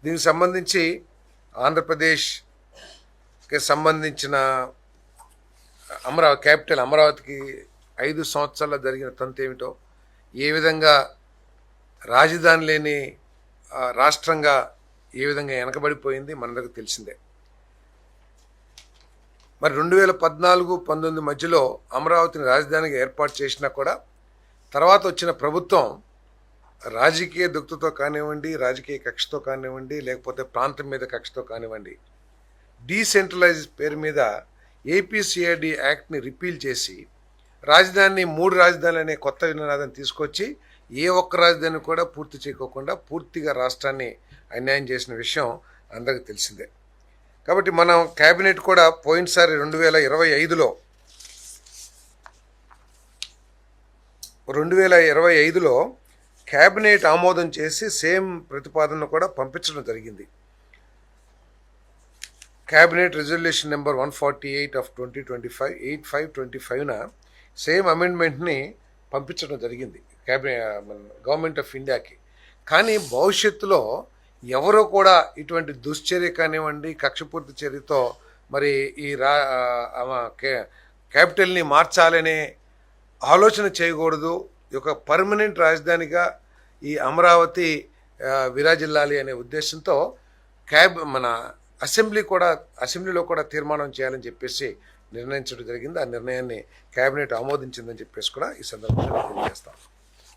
దీనికి సంబంధించి ఆంధ్రప్రదేశ్కి సంబంధించిన క్యాపిటల్ అమరావతికి 5 సంవత్సరాల్లో జరిగిన తంతు ఏమిటో, ఏ విధంగా రాజధాని లేని రాష్ట్రంగా ఏ విధంగా వెనకబడిపోయింది మనందరికీ తెలిసిందే. మరి 2014-19 మధ్యలో అమరావతిని రాజధానిగా ఏర్పాటు చేసినా కూడా తర్వాత వచ్చిన ప్రభుత్వం రాజకీయ దుక్తతో కానివ్వండి, రాజకీయ కక్షతో కానివ్వండి, లేకపోతే ప్రాంతం మీద కక్షతో కానివ్వండి, డీసెంట్రలైజ్ పేరు మీద ఏపీసీఐడి యాక్ట్ని రిపీల్ చేసి రాజధానిని 3 రాజధానులు అనే కొత్త నినాదాన్ని తీసుకొచ్చి ఏ ఒక్క రాజధాని కూడా పూర్తి చేయకోకుండా పూర్తిగా రాష్ట్రాన్ని అన్యాయం చేసిన విషయం అందరికీ తెలిసిందే. కాబట్టి మనం క్యాబినెట్ కూడా పోయినసారి 2025లో క్యాబినెట్ ఆమోదం చేసి సేమ్ ప్రతిపాదనను కూడా పంపించడం జరిగింది. క్యాబినెట్ రిజల్యూషన్ నెంబర్ 148 ఆఫ్ 2025 8525న సేమ్ అమెండ్మెంట్ని పంపించడం జరిగింది గవర్నమెంట్ ఆఫ్ ఇండియాకి. కానీ భవిష్యత్తులో ఎవరో కూడా ఇటువంటి దుశ్చర్య కానివ్వండి, కక్షపూర్తి చర్యతో మరి ఈ క్యాపిటల్ని మార్చాలనే ఆలోచన చేయకూడదు. ఒక పర్మనెంట్ రాజధానిగా ఈ అమరావతి విరాజిల్లాలి అనే ఉద్దేశంతో మన అసెంబ్లీలో కూడా తీర్మానం చేయాలని చెప్పేసి నిర్ణయించడం జరిగింది. ఆ నిర్ణయాన్ని క్యాబినెట్ ఆమోదించిందని చెప్పేసి కూడా ఈ సందర్భంగా తెలియజేస్తాం.